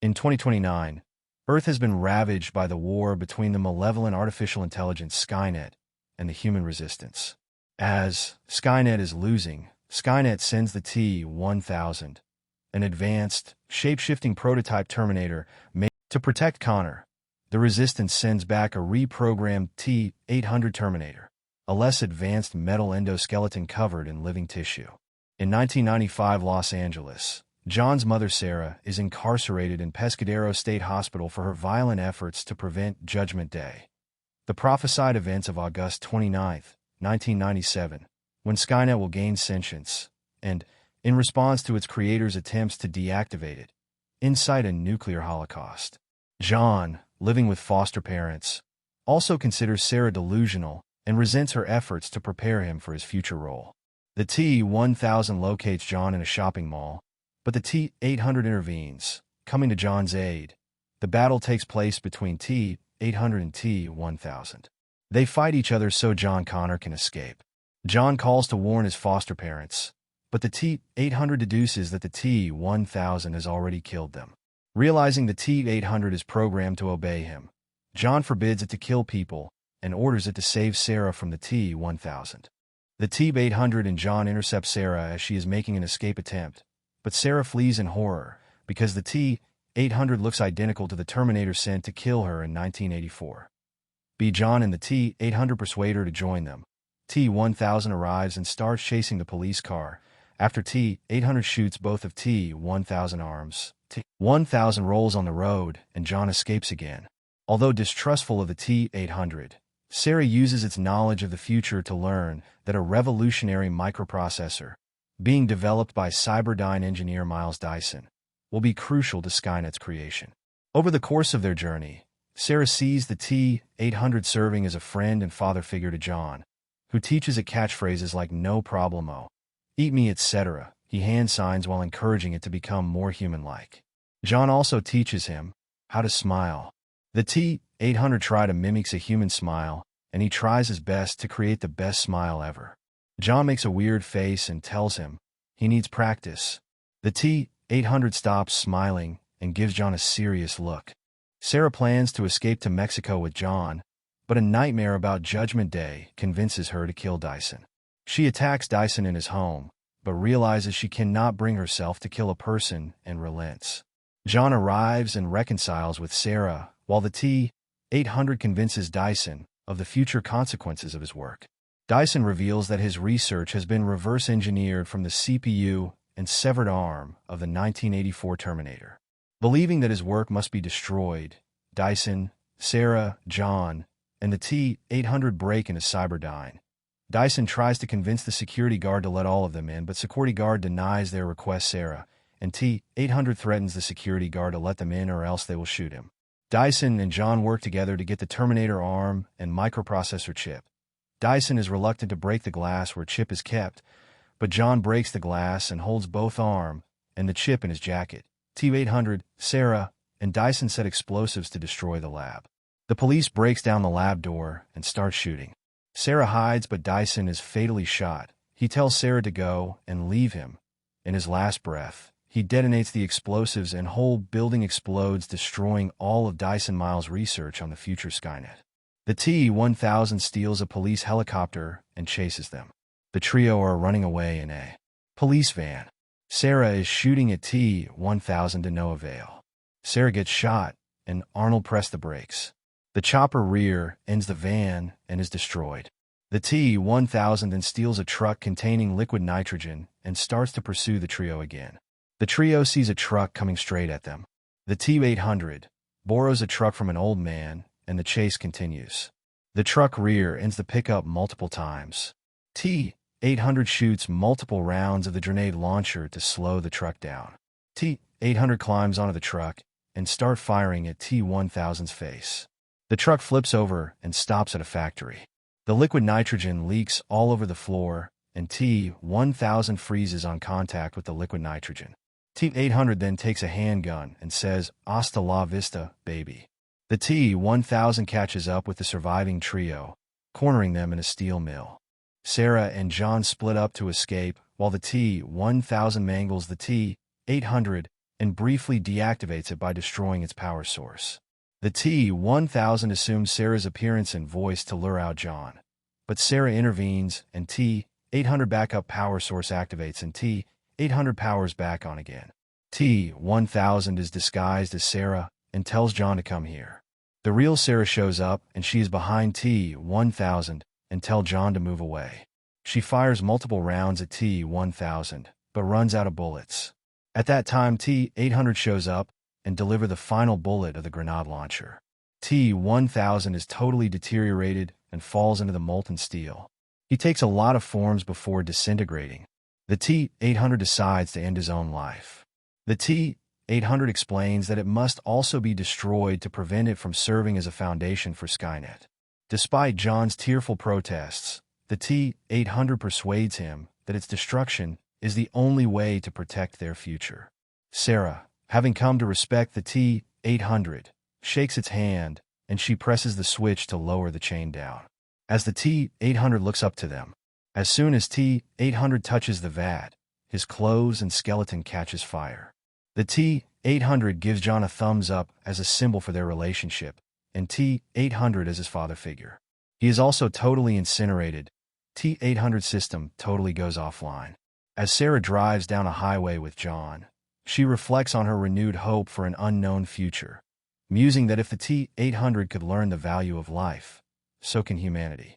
In 2029, Earth has been ravaged by the war between the malevolent artificial intelligence Skynet and the human resistance. As Skynet is losing, Skynet sends the T-1000, an advanced, shape-shifting prototype Terminator made to protect Connor. The resistance sends back a reprogrammed T-800 Terminator, a less advanced metal endoskeleton covered in living tissue. In 1995 Los Angeles, John's mother Sarah is incarcerated in Pescadero State Hospital for her violent efforts to prevent Judgment Day, the prophesied events of August 29, 1997, when Skynet will gain sentience, and, in response to its creator's attempts to deactivate it, incite a nuclear holocaust. John, living with foster parents, also considers Sarah delusional and resents her efforts to prepare him for his future role. The T-1000 locates John in a shopping mall, but the T-800 intervenes, coming to John's aid. The battle takes place between T-800 and T-1000. They fight each other so John Connor can escape. John calls to warn his foster parents, but the T-800 deduces that the T-1000 has already killed them. Realizing the T-800 is programmed to obey him, John forbids it to kill people and orders it to save Sarah from the T-1000. The T-800 and John intercept Sarah as she is making an escape attempt, but Sarah flees in horror because the T-800 looks identical to the Terminator sent to kill her in 1984. John and the T-800 persuade her to join them. T-1000 arrives and starts chasing the police car. After T-800 shoots both of T-1000 arms, T-1000 rolls on the road and John escapes again. Although distrustful of the T-800, Sarah uses its knowledge of the future to learn that a revolutionary microprocessor, being developed by Cyberdyne engineer Miles Dyson, will be crucial to Skynet's creation. Over the course of their journey, Sarah sees the T-800 serving as a friend and father figure to John, who teaches it catchphrases like "no problemo," "eat me," etc. He hand signs while encouraging it to become more human-like. John also teaches him how to smile. The T-800 try to mimics a human smile, and he tries his best to create the best smile ever. John makes a weird face and tells him he needs practice. The T-800 stops smiling and gives John a serious look. Sarah plans to escape to Mexico with John, but a nightmare about Judgment Day convinces her to kill Dyson. She attacks Dyson in his home, but realizes she cannot bring herself to kill a person and relents. John arrives and reconciles with Sarah, while the T-800 convinces Dyson of the future consequences of his work. Dyson reveals that his research has been reverse-engineered from the CPU and severed arm of the 1984 Terminator. Believing that his work must be destroyed, Dyson, Sarah, John, and the T-800 break into Cyberdyne. Dyson tries to convince the security guard to let all of them in, but security guard denies their request. Sarah and T-800 threatens the security guard to let them in or else they will shoot him. Dyson and John work together to get the Terminator arm and microprocessor chip. Dyson is reluctant to break the glass where chip is kept, but John breaks the glass and holds both arm and the chip in his jacket. T-800, Sarah, and Dyson set explosives to destroy the lab. The police breaks down the lab door and starts shooting. Sarah hides, but Dyson is fatally shot. He tells Sarah to go and leave him. In his last breath, he detonates the explosives and whole building explodes, destroying all of Dyson Miles' research on the future Skynet. The T-1000 steals a police helicopter and chases them. The trio are running away in a police van. Sarah is shooting at T-1000 to no avail. Sarah gets shot, and Arnold presses the brakes. The chopper rear ends the van and is destroyed. The T-1000 then steals a truck containing liquid nitrogen and starts to pursue the trio again. The trio sees a truck coming straight at them. The T-800 borrows a truck from an old man, and the chase continues. The truck rear ends the pickup multiple times. T-800 shoots multiple rounds of the grenade launcher to slow the truck down. T-800 climbs onto the truck and starts firing at T-1000's face. The truck flips over and stops at a factory. The liquid nitrogen leaks all over the floor, and T-1000 freezes on contact with the liquid nitrogen. T-800 then takes a handgun and says, "Hasta la vista, baby." The T-1000 catches up with the surviving trio, cornering them in a steel mill. Sarah and John split up to escape, while the T-1000 mangles the T-800 and briefly deactivates it by destroying its power source. The T-1000 assumes Sarah's appearance and voice to lure out John, but Sarah intervenes and T-800 backup power source activates and T-800 powers back on again. T-1000 is disguised as Sarah and tells John to come here. The real Sarah shows up and she is behind T-1000 and tells John to move away. She fires multiple rounds at T-1000, but runs out of bullets. At that time, T-800 shows up and delivers the final bullet of the grenade launcher. T-1000 is totally deteriorated and falls into the molten steel. He takes a lot of forms before disintegrating. The T-800 decides to end his own life. The T-800 explains that it must also be destroyed to prevent it from serving as a foundation for Skynet. Despite John's tearful protests, the T-800 persuades him that its destruction is the only way to protect their future. Sarah, having come to respect the T-800, shakes its hand, and she presses the switch to lower the chain down. As the T-800 looks up to them, as soon as T-800 touches the vat, his clothes and skeleton catches fire. The T-800 gives John a thumbs up as a symbol for their relationship, and T-800 as his father figure. He is also totally incinerated. T-800 system totally goes offline. As Sarah drives down a highway with John, she reflects on her renewed hope for an unknown future, musing that if the T-800 could learn the value of life, so can humanity.